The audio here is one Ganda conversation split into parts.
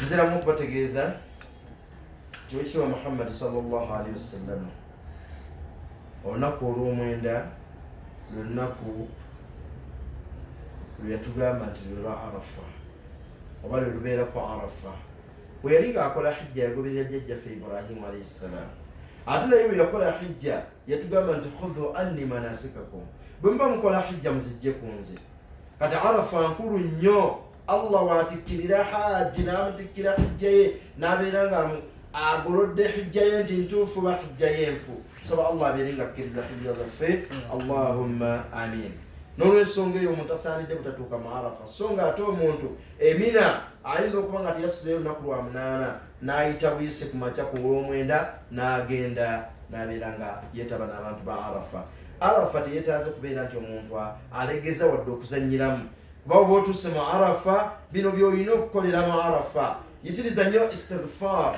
nziramu okubategeeza Ekitiibwa Muhammad sallallahu alaihi wasallam olunaku olw'omwenda lwe lunaku lwe yatugamba nti lwe Arafa oba lwe lubeera ku Arafa. Bwe yali ng'akola hijja yagoberera jjajjaffe Ibrahimu alayhi salaam. Ate naye bwe yakola hijja yatugamba nti khudhu anni manasikakum, bwe muba mukola hijja muzijje ku nze. Kati Arafa nkulu nnyo. Allah watikkirira hajji n'amutikkira hijja ye n'abeera nga agolodde hijja ye nti ntuufu ba hijja ye nfu. Saba Allah abeere nga akkiriza hijja zaffe. Allahumma amin. N'olw'ensonga eyo omuntu asaanidde butatuuka mu Arafa. So nga ate omuntu Emina ayinza okuba nga teyasuzeyo olunaku lwa munaana n'ayita buyise ku makya ku olw'omwenda n'agenda n'abeera nga yeetaba n'abantu ba Arafa. Arafa teyeetaaze kubeera nti omuntu alegeza wadde okuzannyiramu. Kuba oba otuuse mu Arafa, bino by'olina okukolera mu Arafa. Yitiriza nnyo istighfar,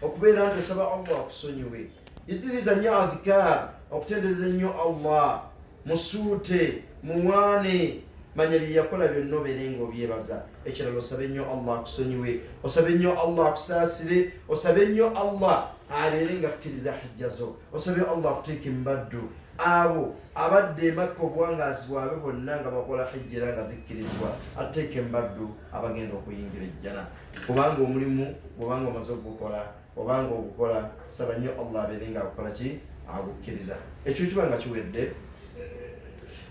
okubeera nti osaba Allah akusonyiwe. Yitiriza nnyo adhikar, okutendereza nnyo Allah. Musuute, muwaane, manya bye yakola byonna obeere ng'obyebaza. Ekirala osabe nnyo Allah akusonyiwe, osabe nnyo Allah akusaasire, osabe nnyo Allah abeere nga akkiriza hijja zo, osabe Allah akuteeke mbaddu abo abadde Makka obuwangazi bwabwe bonna nga bakola hijja era nga zikkirizibwa, ateeke embaddu abagenda okuyingira ejjana. Kubanga omulimu bw'obanga omaze ogukola obanga ogukola, saba nnyo Allah abeere nga agukola ki, agukkiriza. Ekyo kiba nga kiwedde.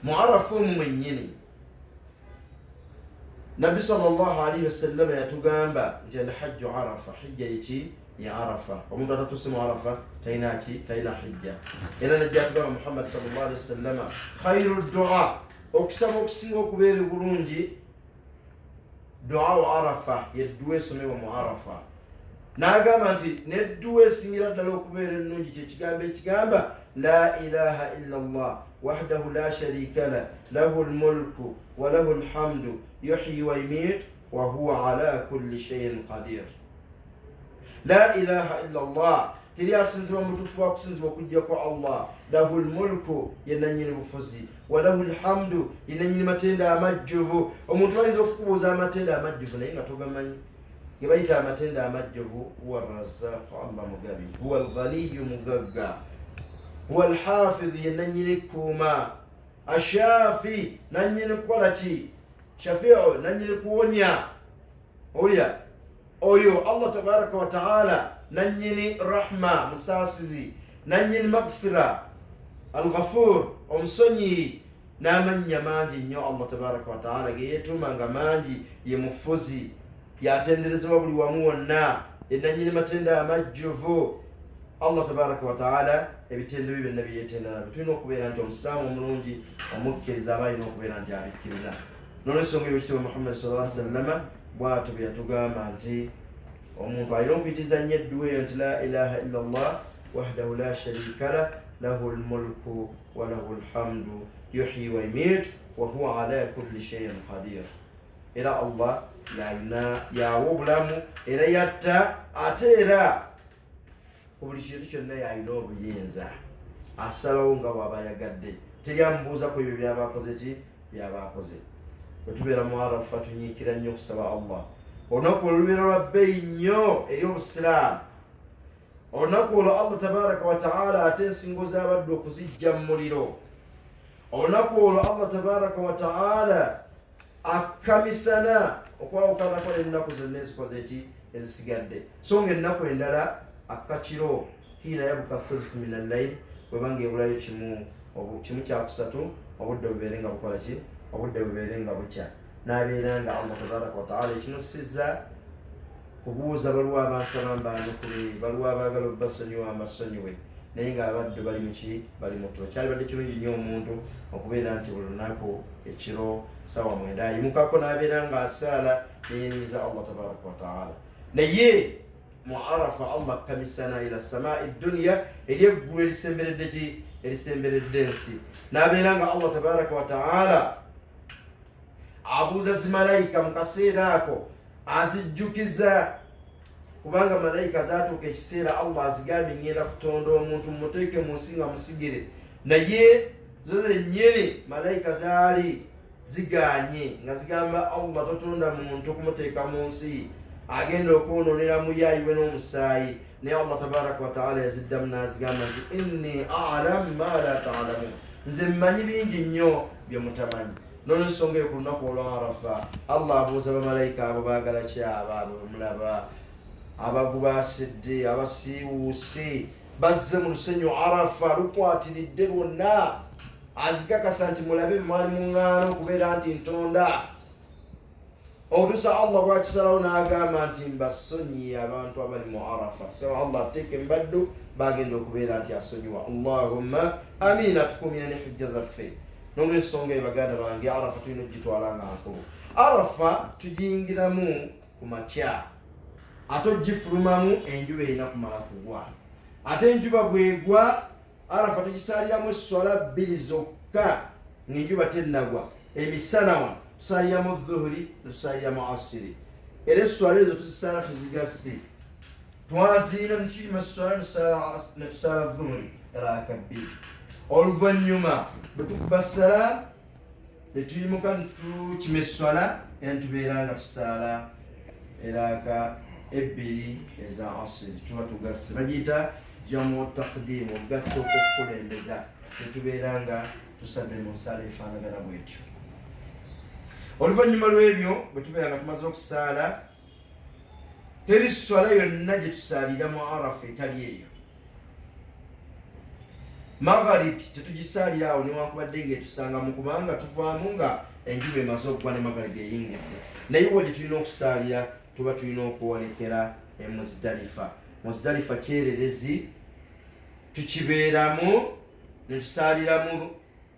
Mu Arafa omwo mwennyini Nabbi sallallahu alaihi wasallam yatugamba nti alhajju Arafa, hijja yeki ya Arafa. Omuntu atatuuse mu Arafa talina ki, talina hijja. Era najja atugamba Muhammad sallallahu alaihi wasallam khairu du'a, okusaba okusinga okubeera bulungi du'a wa Arafa, yedduwa esomebwa mu Arafa. N'agamba nti nedduwa esingira ddala okubeera ennungi kyekigambo ekigamba la ilaha illa Allah wahdahu la sharika lah lahu almulku wa lahu alhamdu yuhyi wa yumiitu wa huwa ala kulli shay'in qadir. La ilaha illa Allah, teri asinzibwa mutuufu wa kusinzibwa okuggyako Allah. Lahu almulku, ye nannyini bufuzi, wa lahu alhamdu, ye nannyini matenda amajjuvu. Omuntu ayinza okukubuuza amatenda amajjuvu naye nga togamanyi. Ge bayita amatenda amajjuvu, huwa arrazzaqu, Allah mugabi, huwa alghaniyu mugagga, huwa alhafidhu, ye nannyini kuuma, ashaafi, nannyini kukola ki, shafi'u, nannyini kuwonya. Owulira oyo Allah tabaraka wa ta'ala, nannyini rahma, musaasizi, nannyini maghfira, alghafur, omusonyi, n'amannya mangi nnyo Allah tabaraka wa ta'ala ge yeetuuma nga mangi, ye mufuzi, yatenderezebwa buli wamu wonna, nannyini matenda amajjuvu. Allah tabaraka wa ta'ala ebitendo bye byonna byeyeetenda nabyo. Tulina okubeera nti omusiraamu omulungi omukkiriza aba alina okubeera nti abikkiriza. N'olw'ensonga eyo Ekitiibwa Muhammad sallallahu alaihi wasallam bw'atyo bwe yatugamba nti omuntu alina okuyitiriza nnyo edduwa eyo nti la ilaha illa Allah wahdahu la sharika lah lahu almulku wa lahu alhamdu yuhyi wa yumiitu wa huwa ala kulli shay'in qadir. Era Allah yawa obulamu era yatta, ate era ku buli kintu kyonna yalina obuyinza, asalawo nga bw'aba ayagadde. Teri amubuuza ku ebyo by'aba akoze ki, by'aba akoze. Bwe tubeera mu Arafa tunyiikira nnyo okusaba Allah. Olunaku olubeera lwa bbeeyi nnyo eri Obusiraamu. Olunaku olwo Allah tabaraka wa ta'ala ate ensingo z'abaddu okuzijja mu muliro. Olunaku olwo Allah tabaraka wa ta'ala akkamisana okwawukanako n'ennaku zonna ezikoze eki, ezisigadde. So nga ennaku endala akkakiro hiina yabuka thuluthu min al-layl, bwebanga ebulayo kimu kyakusatu, obudde bubeere nga bukola ki, obudde bubeere nga bukya. N'abeera nga Allah tabaraka wa ta'ala ekimusizza kubuuza baliwo abansaba mbanukule, baliwo abaagala obbasonyiwa mbasonyiwe, naye ng'abaddu bali mu ki, bali mu tulo. Kyalibadde kirungi nnyo omuntu okubeera nti buli lunaku ekiro sawa 9 ayimukako n'abeera ng'asaala neyenyiza Allah tabaraka wa ta'ala. Naye mu Arafa Allah akkamisana ila samaa'i dunya, eri eggulu erisemberedde ki, erisemberedde ensi. N'abeera nga Allah tabaraka wa ta'ala abuuza zimalayika mu kaseera ako, azijjukiza, kubanga malayika zaatuuka ekiseera Allah azigambye ngenda kutonda omuntu mumuteeke mu nsi nga musigire, naye zo zennyini malayika zaali ziganye nga zigamba Allah totonda muntu kumuteeka mu nsi, agenda okwononera muyayiwe n'omusaayi naye Allah tabaraka wataala yaziddamu n'azigamba nti inni a'lamu ma la ta'lamun, nze mmanyi bingi nnyo bye mutamanyi. Nono ensonga ku lunaku olwa Arafa Allah abuuza bamalayika abo baagala kyaba abo bamulaba abagubasidde abasiiwuuse bazze mu lusenyu Arafa lukwatiridde lwonna azikakasa nti mulabe mwali muŋŋaana okubeera nti ntonda. Otusa Allah bwakisalawo n'agamba nti mbasonyiye abantu abali mu Arafa. So Allah ateeka embaddu bagenda okubeera nti asonyiwa. Allahumma amina, tukumire ne hijja zaffe. N'olw'ensonga eyo baganda bange Arafa tulina okugitwala nga nkulu. Arafa tugiyingiramu ku makya ate ogifulumamu enjuba erina kumala kugwa. Ate enjuba bwegwa Arafa tugisaaliramu esswala 2 zokka ng'enjuba tennagwa. Emisana wano tusaaliramu dhuhuri tusaaliramu asiri. Era esswala ezo tuzisaala tuzigasse. Twaziina netukima esswala ne tusaala dhuhuri raka 2. Oluvannyuma bwe tukuba ssala ne tuyimuka tukima esswala era netubeera nga tusaala eraka 2 eza asiri. Tuba tugasse, bagiyita jamu taqdimu, ogatta okukulembeza. Netubeera nga tusadde mu nsaala efaanagana bwetyo. Oluvannyuma lw'ebyo bwe tubeera nga tumaze okusaala, teri swala yonna gye tusaalira mu Arafa etali eyo. Magharibi tetugisaalira awo newankubadde ng'etusangamu kubanga tuvaamu nga enjuba emaze okugwa ne magharibi eyingidde. Naye wo gye tulina okusaalira tuba tulina okwolekera e Muzdalifa. Muzdalifa kyererezi tukibeeramu ne tusaaliramu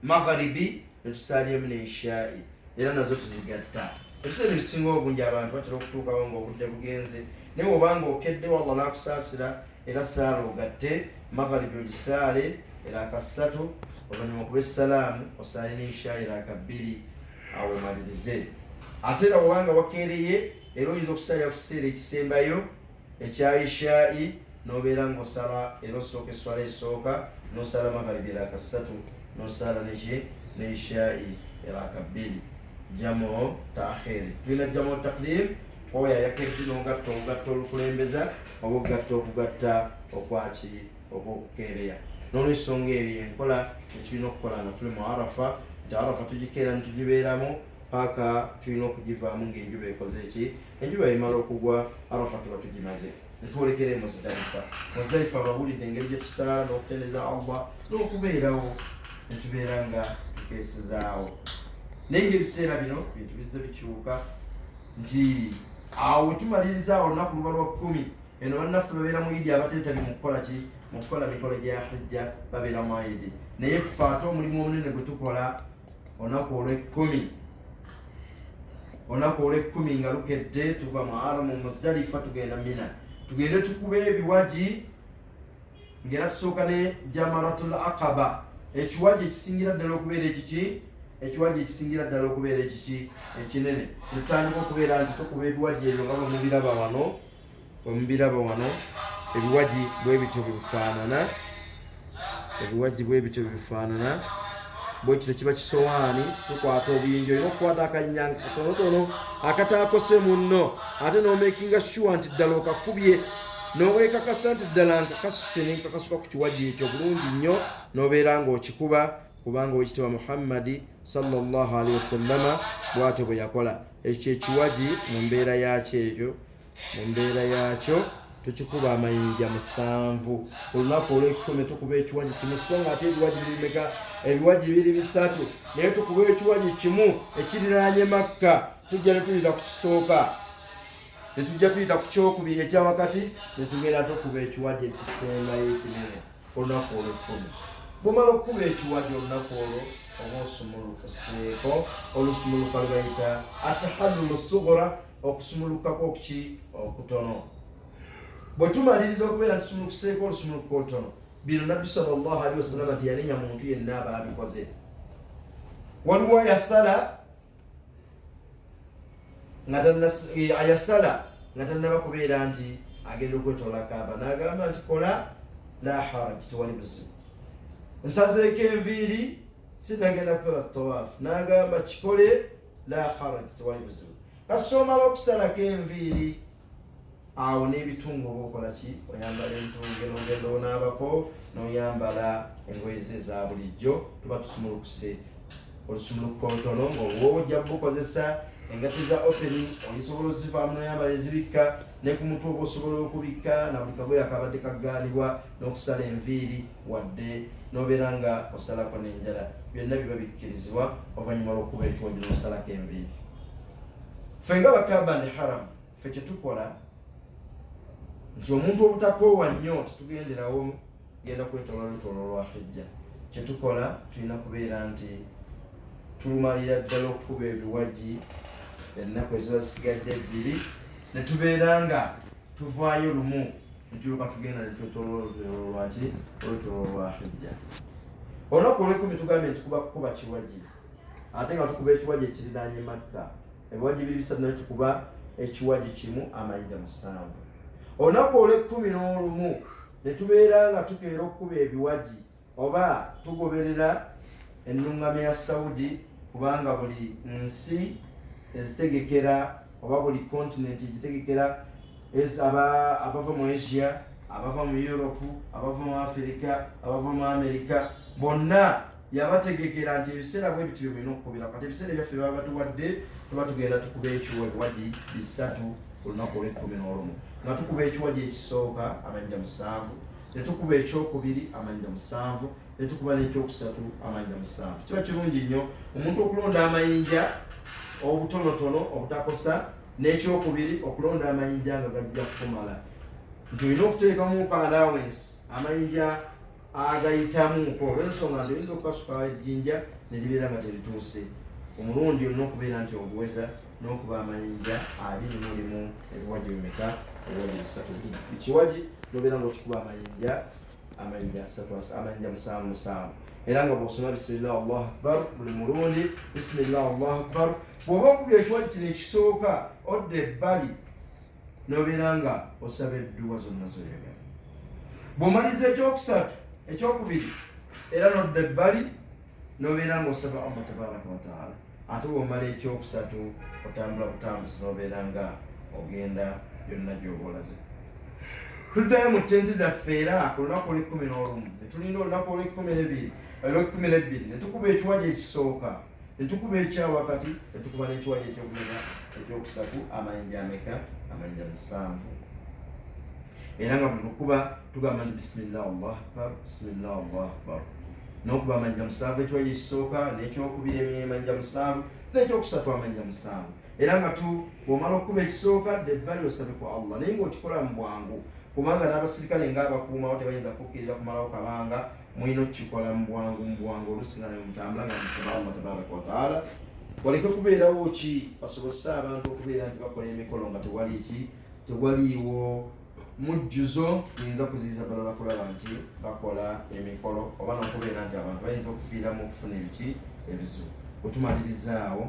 magharibi ne tusaaliramu ne ishaa'i. Era nazo tuzigatta. Ebiseera ebisinga obungi abantu batera okutuukawo ng'obudde bugenze, naye obanga okeddewo Allah n'akusaasira era saala ogatte magharibi ogisaale eraka 3, oluvannyuma okuba essalaamu osaale n'ishaa'i eraka 2, awo omalirize. Ate era obanga wakeereye era oyinza okusaalira ku kiseera ekisembayo ekya ishaa'i n'obeera ng'osala era osooka esswala esooka n'osala magharibi eraka 3 n'osala ne ishaa'i eraka 2. Jamu ta'khiri. Tulina jamu taqdim oya yakedde n'ogatta olukulembeza oba okugatta okwaki okukeereya. N'olw'ensonga eyo enkola etulina okukola nga tuli mu Arafa, nti Arafa tugikeera ne tugibeeramu paka tulina okugivaamu ng'enjuba ekoze eki, enjuba emala okugwa Arafa tuba tugimaze ne twolekera e Muzdalifa. Muzdalifa abawulidde engeri gye tusaala n'okutendereza Allah n'okubeerawo ne tubeera nga tukeesezaawo. Naye ng'ebiseera bino bintu bizze bikyuka nti awo we tumaliriza olunaku luba lwa 10 eno bannaffe babeera mu Idi abateetabi mu kukola ki? Mu kukola mikolo gya hijja babeera mu Idi. Naye ffe ate omulimu omunene gwe tukola olunaku olw'ekkumi. Olunaku olw'ekkumi nga lukedde tuva mu Muzdalifa tugenda Mina. Tugende tukube ebiwaji ng'era tusooka ne Jamaratul Aqaba. Ekiwaji ekisingira ddala okubeera ekiki? Ekiwaji ekisingira ddala okubeera ekiki? Ekinene. Tutandika okubeera nti tukuba ebiwaji ebyo nga bwemubiraba wano. Ebiwaji bwe bityo bifaanana. Ebiwaji bwe bityo bifaanana. Bwe kityo kiba kisowaani, tukwata obuyinja, olina okukwata akanyanga katonotono akataakose munno, ate n'omakinga sure nti ddala okakubye n'owekakasa nti ddala nkakasuse nenkakasuka ku kiwaji ekyo bulungi nnyo, n'obeera ng'okikuba kubanga Oweekitiibwa Muhammadi sallallahu alaihi wasallama bw'atyo bwe yakola. Ekyo ekiwaji mu mbeera yaakyo tukikuba amayinja 7. Olunaku olw'ekkumi tukuba ekiwaji kimu, so nga ate ebiwaji birimeka? Ebiwaji biri 3, naye tukuba ekiwaji kimu ekiriraanye Makka. Tujja ne tuyita ku kisooka, ne tujja tuyita ku kyokubiri ekya wakati, ne tugenda tukuba ekiwaji ekisembayo ekinene olunaku olw'ekkumi. Bw'omala okukuba ekiwaji olunaku olwo oba osumulukuseeko. Olusumuluka lubayita atahallulu sughra, okusumulukako okuki? Okutono. Bwe tumaliriza okubeera tusumulukuseeko olusumuluka olutono, bino Nabbi sallallahu alaihi wasallam tiyanenya muntu yenna aba abikoze. Waliwo ayasala nga tannaba kubeera nti agenda okwetoola Kaaba, n'agamba nti kola la haraj, tewali buzibu. Nsazeeko enviiri sinagenda kukola tawaafu, n'agamba kikole la haraj, tewali buzibu. Kasita omala okusalako enviiri awo n'ebitungo obaokola ki oyambala entunge n'ogenda onaabako n'oyambala engoye ze eza bulijjo tuba tusumulukuse olusumuluko ntono ng'obwojja bukozesa engatto za opening olisobola ozivaamu n'oyambala ezibikka ne ku mutwe oba osobola okubikka na buli kagoye akabadde kagaanibwa n'okusala enviiri wadde n'obeera nga osalako n'enjala byonna biba bikkirizibwa oluvannyuma lw'okuba ekiwagi n'osalako enviiri. Ffe nga bakaba ne haram ffe kyetukola nti omuntu obutakoowa nnyo tetugenderawo genda kwetoloola lwa hijja. Kyetukola tulina kubeera nti tulumalira ddala okukuba ebiwagi ennaku eziba zisigadde ebbiri ne tubeera nga tuvaayo lumu netuluka tugenda netwetoloola olwetoloola lwa hijja. Olunaku olw'ekumi tugambye nti kuba kiwagi ate nga tukuba ekiwagi ekiriraanye Makka ebiwagi biri bisatu naye tukuba ekiwagi kimu amayinja 7. Olunaku olw'ekumi n'olumu ne tubeera nga tukeera okukuba ebiwagi oba tugoberera ennuŋŋamya ya Saudi kubanga buli nsi ezitegekera oba buli kontinenti egitegekera abava mu Asia, abava mu Europe, abava mu Africa, abava mu America, bonna yabategekera nti ebiseera bwe biti byomulina okukubira kati ebiseera byaffe baba batuwadde tuba tugenda tukuba ebiwagi bisatu ku lunaku olw'ekumi n'olumu nga tukuba ekiwagi ekisooka amayinja 7 ne tukuba ekyokubiri amayinja 7 ne tukuba n'ekyokusatu amayinja 7. Kiba kirungi nnyo omuntu okulonda amayinja obutonotono obutakosa n'ekyokubiri okulonda amayinja nga gajja kumala nti olina okuteekamu allowance amayinja agayitamuko olw'ensonga nti oyinza okukasuka ejjinja ne libeera nga terituuse. Omulundi olina okubeera nti oguweza n'okuba amayinja 21 ebiwagi bimeka ebiwagi 3 ekiwagi nobeera ngaokikuba amayinja 7 era nga bw'osoma bisimillah Allahu akbar buli mulundi bisimillah Allahu akbar. Bw'oba okubya ekiwagi kino ekisooka odda ebbali nobeera nga osaba edduwa zonna zoyagala. Bw'omaliza ekyokusatu ekyokubiri era nodda ebbali nobeera nga osaba Allah tabaraka wa taala. Ate bw'omala ekyokusatu otambula butambuzi nobeera nga ogenda yonna gy'oba olaze. Tuddayo mu ttenti zaffe era ku lunaku olw'ekumi n'olumu ne tulinda olunaku olw'ekumi n'ebbiri ne tukuba ekiwagi ekisooka ne tukuba ekyawakati ne tukuba n'ekiwagi ekyokusatu amayinja ameka amayinja 7 era nga buli lukuba tugamba nti bisimillah Allahu akbar bisimillah Allahu akbar n'okuba amayinja 7 ekiwagi ekisooka n'ekyokubiri amayinja 7 n'ekyokusatu amayinja 7 era nga bw'omala okuba ekisooka dde ebbali osabe ku Allah naye ng'okikola mu bwangu kubanga n'abasirikale ng'abakuumawo tebayinza kukkiriza kumalawo kabanga mulina okukikola mu bwangu olusinga ne mutambula nga musaba Allah tabaraka wa taala waleke kubeerawo ki basobose abantu okubeera nti bakola emikolo nga tewaliiwo mujjuzo yinza kuziyiza balala kulaba nti bakola emikolo oba n'okubeera nti abantu bayinza okufiiramu okufuna ebizibu. Bwetumalirizzaawo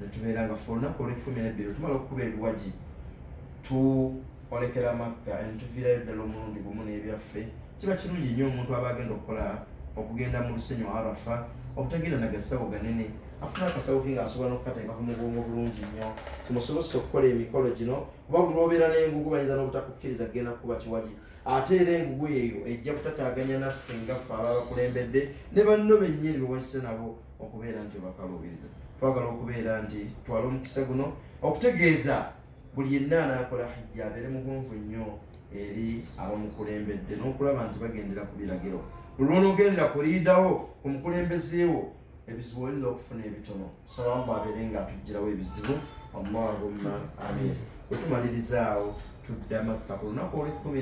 ne tubeera nga ffe olunaku olw'ekumi tumala okukuba ebiwagi olekera Makka ne tuviirayo ddala omulundi gumu n'ebyaffe. Kiba kirungi nnyo omuntu aba agenda okugenda mu lusenyu Arafa obutagenda nagasawo ganene afuna akasawo ke ng'asobola n'okukateeka ku mugongo bulungi nnyo kimusobozesa okukola emikolo gino oba buli lw'obeera n'engugu bayinza n'obutakukkiriza kugenda kukuba kiwagi ate era engugu eyo ejja kutataaganya naffe ngaffe ababakulembedde ne banno bennyini bewakise nabo okubeera nti bakaluubiriza. Twagala okubeera nti twala omukisa guno okutegeeza buli yenna anaakola hijja abeere mugonvu nnyo eri abamukulembedde n'okulaba nti bagendera ku biragiro. Buli lw'onoogendera kuliidawo ku mukulembezeewo ebizibu oyinza okufuna ebitono. Salamu abeere nga atuggyirawo ebizibu. Allahumma amin. Bwe tumalirizzaawo tudda Makka ku lunaku olw'ekumi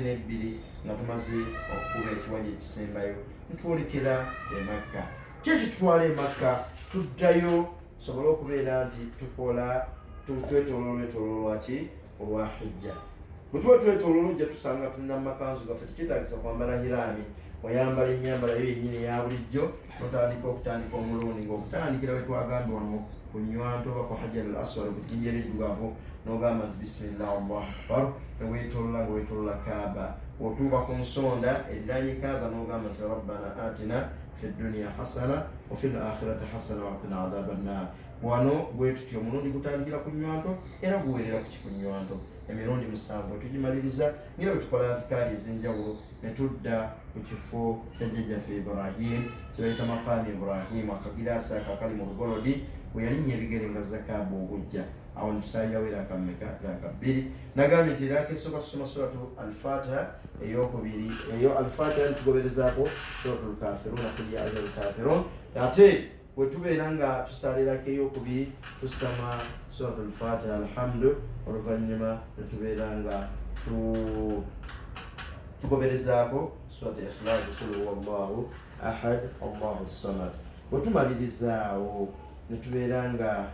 nga tumaze okukuba ekiwagi ekisembayo nitwolekera e Makka. Ki ekitutwala e Makka? Tuddayo tusobole okubeera nti tukola twetololwa ki olwa hijja. Bwe tuba twetololwa ojja tusanga tulina makanzu gaffe tekyetaagisa kwambala hiraami oyambala ennyambala yo yennyini eya bulijjo otandika omulundi ng'okutandikira we twagambye wano ku nnywanto oba ku Hajar al-Aswad ku jjinja eriddugavu n'ogamba nti bisimillah Allahu akbar ne weetolola nga weetolola Kaaba. Otuuka ku nsonda eriraanye Kaaba n'ogamba nti rabbana atina fi dunya hasana wa fil akhirati hasana wa qina adhaban nar. wano bwe tutyo omulundi gutandikira ku nnywanto era guwerera ku kikunywanto emirundi 7 tugimaliriza ngera bwe tukola afikaali ez'enjawulo ne tudda ku kifo kya jjajjaffe Ibrahim kibayita maqaami Ibrahim akagiraasi akakali mu Lugolodi we yalinnya ebigere nga zakaabu obujja awo ntusaalirawo eraka mmeka eraka 2 nagambye nti eraka esooka tusoma suratu al-Fatiha eyokubiri eyo al-Fatiha nitugoberezaako suratu al-Kafirun kuli al-Kafirun ate bwe tubeera nga tusaalirako eyokubiri tusoma suratu al-Fatiha alhamdu oluvannyuma ne tubeera nga tugoberezaako suratu Ikhlas qul huwallahu ahad allahu samad bwe tumalirizawo ne tubeera nga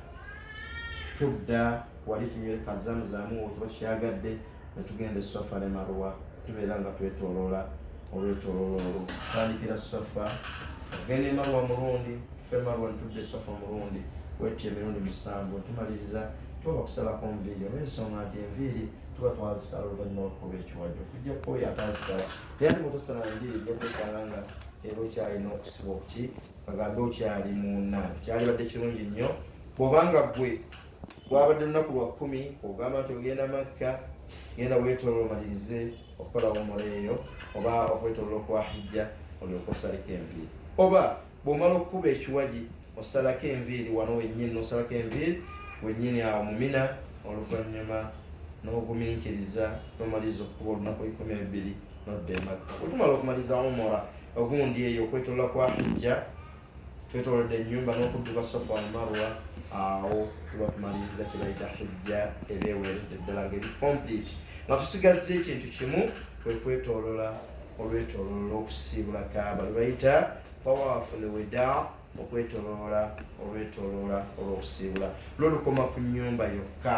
tudda wali tunyweka zamzamu otuba kyagadde ne tugenda Safa ne Marwa tubeera nga twetooloola olwetooloolo tandikira Safa ogenda Marwa mulundi tufe Marwa ntudde Safa mulundi wetyo emirundi 7 tumaliriza tuba kusalako nviiri olw'ensonga nti enviiri tuba twazisala oluvannyuma lwokuba ekiwajjo kujja kkoyo atazisala naye ate bwetosala enviiri ejja kwesanga nga era okyalina okusiba okuki bagambe okyali muna kyalibadde kirungi nnyo bw'obanga gwe gwabadde lunaku lwa 10 ogamba nti ogenda Makka genda weetoolola omalirize okukola umura eyo oba okwetoolola okwa hijja olyoke osaleko enviiri oba bw'omala okukuba ekiwaji osalako enviiri wano wennyini nosalako enviiri wennyini awo mu Mina oluvannyuma n'ogumiikiriza n'omaliza okukuba olunaku 12 nodda e Makka bwe tumala okumaliza umura ogundi eyo okwetoolola kwa hijja twetoolodde ennyumba n'okudduka Safa ne Marwa awo tuba tumaliriza kye bayita hijja eba eweeredde ddala ng'eri complete nga tusigazza ekintu kimu kwe kwetoolola olwetooloolo lw'okusiibula Kaaba lwe bayita tawaafu ne wedaa okwetooloola olwetooloola olw'okusiibula lwolukoma ku nnyumba yokka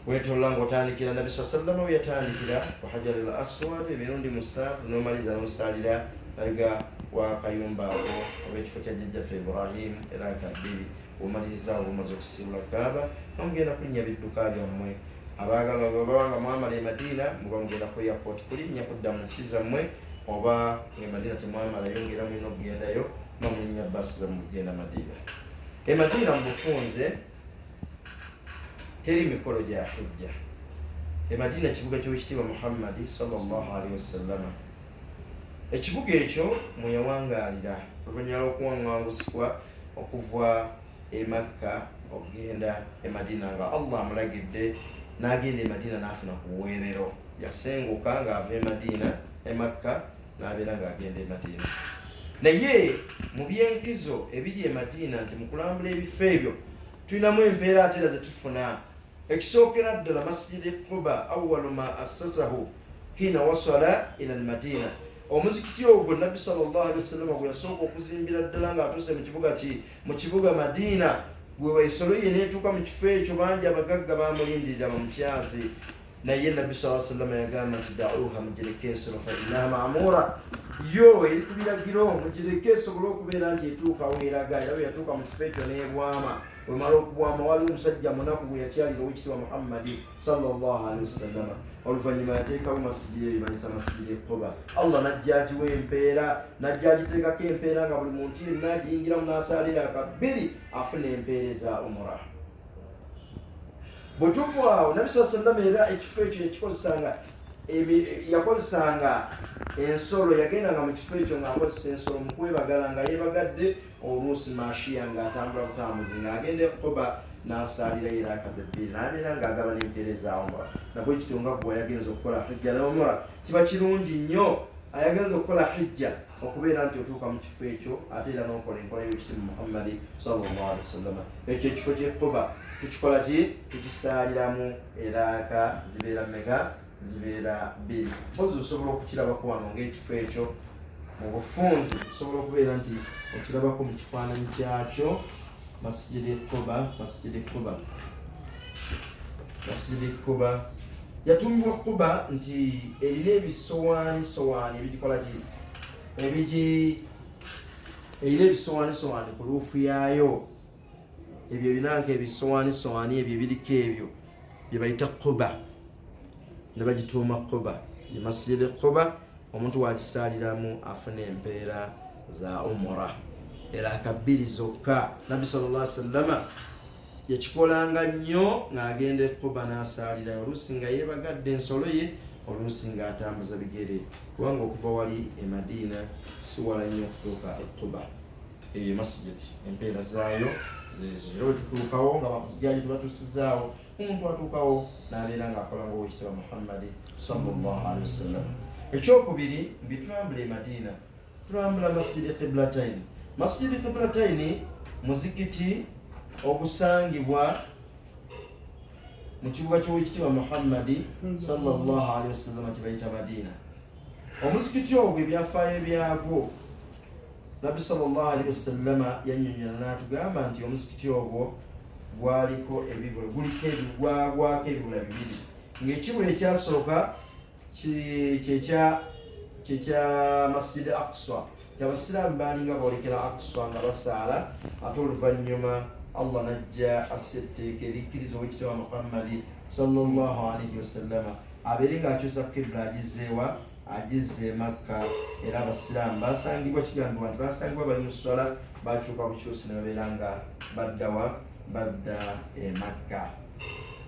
wetoolola ng'otandikira Nabi sallallahu we yatandikira ku Hajaril Aswad emirundi 7 n'omaliza n'osaalira ayiga wakayumba ako oba ekifo kya jjajjaffe Ibrahim eraka 2 omaliriza obumaze okusiibula Kaaba nomugenda kulinnya bidduka byammwe abaagala babanga mwamala e Madina muba mugenda ku airport kulinnya kudda mu nsi zammwe oba e Madina temwamalayo ngera mulina okugendayo nomulinnya basi zammwe kugenda Madina e Madina mu bufunze teri mikolo gya hijja e Madina kibuga ky'owekitiibwa Muhammadi sallallahu alaihi wasallam ekibuga ekyo mweyawangaalira oluvannyuma lw'okuwaŋŋangusibwa okuva e Makka okugenda e Madina nga Allah amulagidde n'agenda e Madina n'afuna ku buweerero yasenguka ng'ava e Madina e Makka n'abeera ng'agenda e Madina naye mu byenkizo ebiri e Madina nti mu kulambula ebifo ebyo tulinamu empeera ate era ze tufuna ekisookera ddala Masjidi Quba awwalu ma assasahu hina wasala ila al-Madina omuzikiti ogwo Nabbi sallallahu alaihi wasallam gwe yasooka okuzimbira ddala ng'atuuse mu kibuga Madina gwe waisolo ye neetuuka mu kifo ekyo bangi abagagga bamulindirira bamukyazi naye Nabbi sallallahu alaihi wasallam yagamba nti da'uha mugireke ensolo fa innaha ma'mura yo eri ku biragiro mugireke esobole okubeera nti etuukawo eraga era bwe yatuuka mu kifo ekyo n'ebwama wemala okubwama waliwo omusajja munaku gwe yakyalira owekitiibwa Muhammadi sallallahu alaihi wasallam oluvannyuma yateekawo masijidi eyo bayita Masjidi Quba Allah najja agiwa empeera najja agiteekako empeera nga buli muntu yenna agiyingiramu n'asaalira akabbiri afuna empeera eza umura bwe tuva awo Nabi sallallahu alaihi wasallam era ekifo ekyo yakozesanga ensolo yagendanga mu kifo ekyo ng'akozesa ensolo mu kwebagala nga yeebagadde oluusi mashiya ng'atambula butambuzi ng'agenda Quba n'asaalira era akaze 2 n'abeera ng'agaba n'empeera eza umura nabwe kityo nga gwe yagenza okukola hijja ne umura kiba kirungi nnyo ayagenza okukola hijja okubeera nti otuuka mu kifo ekyo ate era n'okola enkola y'ekitiibwa Muhammadi sallallahu alaihi wasallam ekyo ekifo ky'e Quba tukikola ki tukisaaliramu eraka zibeera mmeka zibeera 2 mpozi osobola okukirabako wano ng'ekifo ekyo mu bufunzi osobola okubeera nti okirabako mu kifaananyi kyakyo Masjidi Quba yatumbibwa Quba nti erina ebisowaani ebigikola ki erina ebisowaani ku luufu yaayo ebyo binanka ebisowaani ebyo ebiriko ebyo bye bayita Quba ne bagituuma Quba ye Masjidi Quba omuntu wagisaaliramu afuna empeera za umura era akabbiri zokka. Nabbi sallallahu alaihi wasallam yakikolanga nnyo ng'agenda Quba n'asaalira, oluusi nga yeebagadde ensolo ye, oluusi ng'atambuza bigere, kubanga okuva wali e Madiina si wala nnyo okutuuka e Quba. Eyo masjid empeera zaayo zezo. Era bwe tutuukawo nga bakujjaji tubatuusizaawo, omuntu atuukawo n'abeera ng'akola ng'owekitiibwa Muhammad sallallahu alaihi wasallam. Ekyokubiri mbi tulambula e Madiina, tulambula masjidi Qiblatayn. Masjidi Qiblatayn muzikiti ogusangibwa mu kibuga ky'owekitiibwa Muhammad sallallahu alaihi wasallam kibayita Madiina. Omuzikiti ogwo ebyafaayo byagwo Nabbi sallallahu alaihi wasallam yannyonnyola n'atugamba nti omuzikiti ogwo guliko ebibula bibiri, ng'ekibula ekyasooka kyekya Masjid Aqsa, kyabasiraamu baalinga boolekera Aqsa nga basaala, ate oluvannyuma Allah najja assa etteeka erikkiriza owekitiibwa Muhammad sallallahu alaihi wasallam abeere ng'akyusa kibula agizze Makka, era abasiraamu basangibwa, kigambibwa nti basangibwa bali mu swala, bakyuka bukyusi ne babeera nga badda e Makka,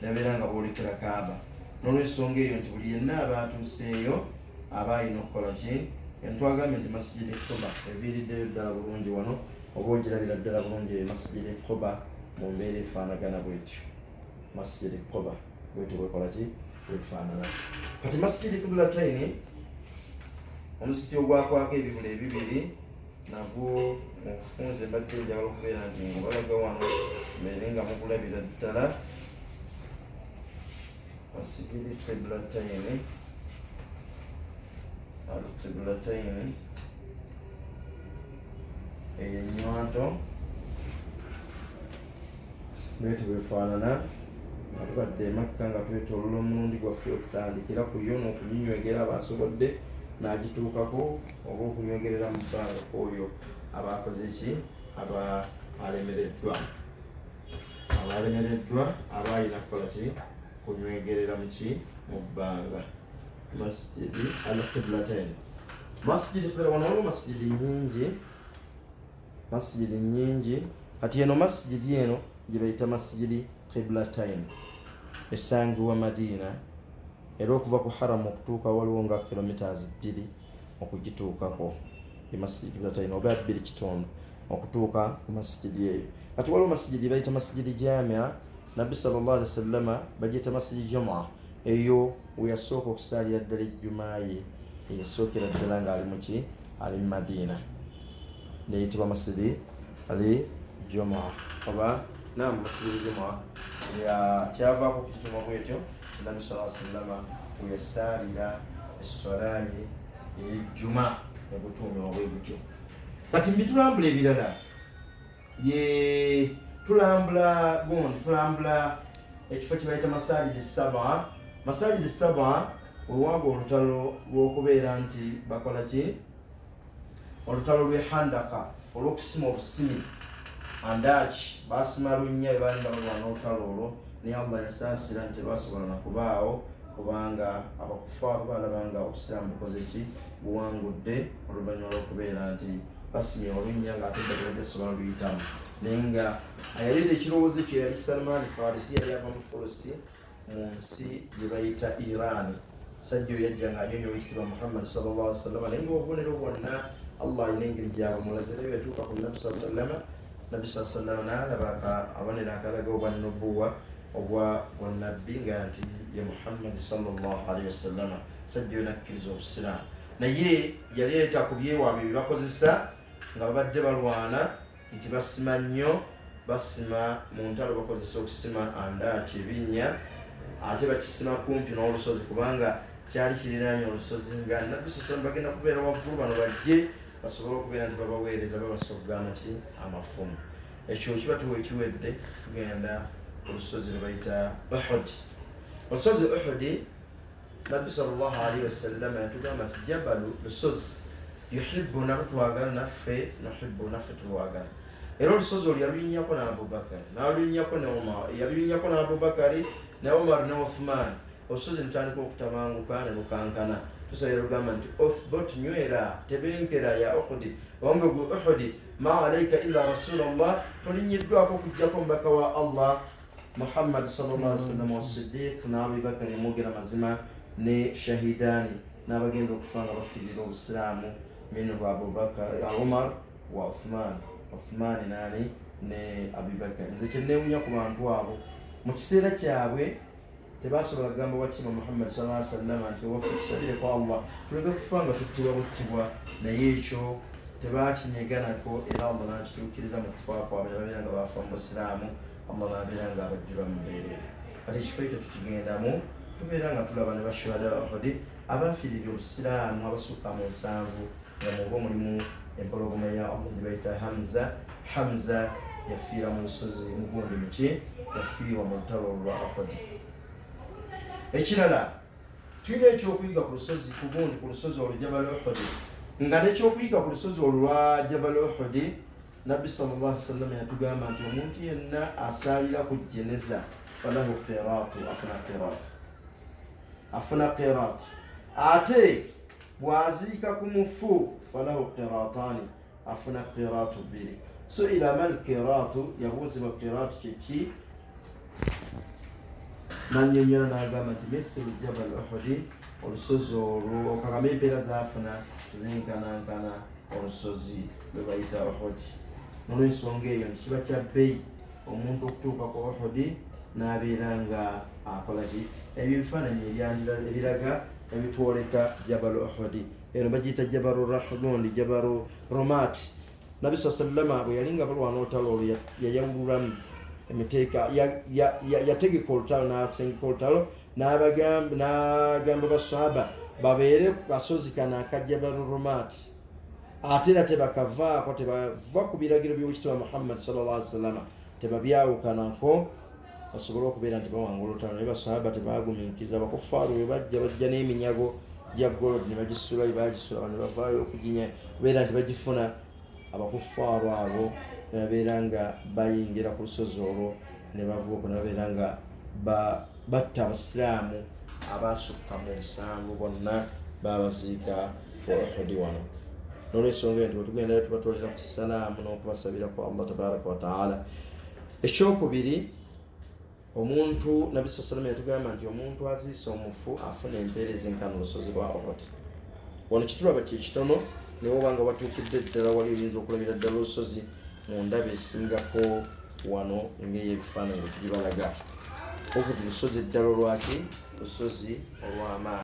ne babeera nga boolekera Kaaba. N'olwensonga eyo nti buli yenna abaatuuseeyo aba alina okukola ki? Twagambye nti Masjid Quba eviiriddeyo ddala bulungi wano, oba ogirabira ddala bulungi Masjid Quba mu mbeera efaanagana bwetyo. Masjid Quba bwetyo bwekola ki? Bwefaanana. Kati Masjid Qiblatayn omuzikiti ogwakwako ebibula ebibiri, nagwo mufunze mbadde njagala okubeera nti ngabalaga wano mbeere nga mugulabira ddala. Masjid Qiblatayn, Al-Qiblatayn enywanto bwetyo bwefaanana. Nga tubadde Makka nga twetoolola omulundi gwaffe okutandikira ku yo n'okunyinywegera abasobodde n'agituukako, oba okunywegerera mu bbanga oyo abakoze ki? Abalemereddwa aba alina kukola ki? Kunywegerera mu bbanga. Masjid Al-Qiblatayn. Masjid wano waliwo masjidi nnyingi. Kati eno masjidi eno gye bayita Masjid Qiblatayn esangibwa Madiina, era okuva ku haramu okutuuka waliwo nga kilometers 2 okugituukako. Masjid Qiblatayn oba 2.5 okutuuka ku masjidi eyo. Kati waliwo masjidi bayita Masjid Jamia, Nabbi sallallahu alaihi wasallam bagiyita Masjid Jumaa. Eyo weyasooka okusaalira ddala ejjumaa ye eyasookera ddala ng'ali mu ki? Ali mu Madiina, neyitibwa Masjid Jumaa oba Masjid Jumaa. Kyavaako kukituma bwetyo Nabbi sallallahu alaihi wasallam weyasaalira esswala ye ey'ejjumaa ne gutuumibwa bwe gutyo. Kati mbitulambula ebirala tulambula ekifo kye bayita Masajid Saba. Masajid Saba wewaaga olutalo lw'okubeera nti bakola ki? Olutalo lw'e Handaka olw'okusima obusimi andaki, basima lunnya bwe baali balwana olutalo olwo, naye Allah yasaasira nti lwasobola na kubaawo kubanga abakufaaru balabanga obusiraamu bukoze ki? Buwangudde, oluvannyuma lw'okubeera nti basimye olunnya ng'ate eddagala tesobola luyitamu. Naye nga ayaleeta ekirowoozo ekyo yali Salman Farisi, yali ava mu Furusi mu nsi gye bayita Iran. Sajja oyo yajja ng'anyonyola owekitiibwa Muhammad sallallahu alaihi wasallam, naye ng'obubonero bwonna Allah alina engeri gy'abumulaze. Naye bwe yatuuka ku Nabbi sallallahu alaihi wasallam, Nabbi sallallahu alaihi wasallam n'alaba akabonero akalaga obwa nubuwa obwa bwannabbi nga nti ye Muhammad sallallahu alaihi wasallam. Sajja oyo n'akkiriza obusiraamu, naye yaleeta ku byewaabwe bye bakozesa nga babadde balwana nti basima nnyo, basima mu ntalo bakozesa okusima andaki ebinnya, ate bakisima kumpi n'olusozi kubanga kyali kiriraanye olusozi nga Nabbi sallallahu bagenda kubeera waggulu bano bajje basobole okubeera nti babaweereza babasoggamu ki? Amafumu. Ekyo kiba tuwekiwedde tugenda ku lusozi lwe bayita Uhud. Olusozi Uhud Nabbi sallallahu alaihi wasallam yatugamba nti jabalu lusozi yuhibbuna, twagala naffe nuhibbu, naffe tuwagala. Era olusozi olwo yalulinnyako n'Abubakari, n'alulinnyako ne Umar, yalulinnyako n'Abubakari ne Umar ne Uthman. Olusozi lutandika okutabanguka ne lukankana, tusabira lugamba nti uthbut nywera tebenkera ya Uhudi wambe gu Uhudi ma alayka illa Rasulullah tolinyiddwako okujjako mbaka wa Allah Muhammad sallallahu alaihi wasallam was-Siddiq na Abu Bakr mugera mazima ne shahidani n'abagenda okufanga bafiirira obusiraamu minhu Abu Bakr Umar wa Uthman nani ne Abu Bakr. Nze kyenewunya ku bantu abo mu kiseera kyabwe tebasobola kugamba wakima Muhammad sallallahu alaihi wasallam nti waffe tusabire kwa Allah tuleke kufanga tuttibwa buttibwa naye ekyo tebakinyeganako era Allah n'akituukiriza mu kufa kwabwe ne babeera nga bafa mu busiraamu Allah n'abeera nga abajjula mu mbeera kati ekifo ekyo tukigendamu tubeera nga tulaba ne bashuhada Uhud abafiirira obusiraamu abasukka mu 7 nga mubo mulimu empologoma ya Allah gye bayita Hamza yafiira mu lusozi mugundi muki yafiirwa mu lutalo lwa Uhud. Ekirala tulina ekyokuyiga ku lusozi kugundi ku lusozi olwa Jabal Uhud nga n'ekyokuyiga ku lusozi olwa Jabal Uhud Nabbi sallallahu alaihi wasallam yatugamba nti omuntu yenna asaalira ku jeneza falahu qiraatu afuna qiraat ate bwaziika ku mufu falahu qiraatani afuna qiraatu 2. So ila mal qiraatu yabuuzibwa qiraatu kyeki nanyonyola n'agamba nti mithlu Jabal Uhud olusozi olwo okagamba empeera zaafuna zenkanankana olusozi lwe bayita Uhud. N'olwensonga eyo nti kiba kya bbeeyi omuntu okutuuka ku Uhud n'abeera nga akola ki ebyo ebifaananyi ebiraga ebitwoleka Jabal Uhud. Eno bagiyita Jabalu Rahgundi Jabalu Romat. Nabbi sallallahu bwe yali nga balwana olutalo olwo yayawululamu emiteeka yategeka olutalo n'asengeka olutalo n'agamba basahaba babeere ku kasozi kano aka Jabalu Romat ate era tebakavaako tebava ku biragiro by'Owekitiibwa Muhammad sallallahu alaihi wasallam tebabyawukanako basobole okubeera nti bawangula olutalo naye basahaba tebagumiikiriza abakufaaru bwe bajja n'eminyago gya gold ne bagisula bagisula ne bavaayo okuginya beera nti bagifuna abakufaaru abo ne babeera nga bayingira ku lusozi olwo ne bavuuka ne babeera nga batta abasiraamu abasukka mu 7 bonna babaziika ku Uhud wano. N'olwensonga nti bwetugendayo tubatwalira ku salaamu n'okubasabira ku Allah tabaraka wa taala. Ekyokubiri omuntu Nabbi sallallahu alaihi wasallam yatugamba nti omuntu aziisa omufu afuna empeereza enkana olusozi lwa Uhud. Wano kitulaba kyekitono naye oba nga watuukidde ddala wali oyinza okulabira ddala olusozi mu ndaba esingako wano ng'eyebifaananyi bwe tugibalaga. Okuti lusozi ddala olwaki lusozi olw'amaanyi.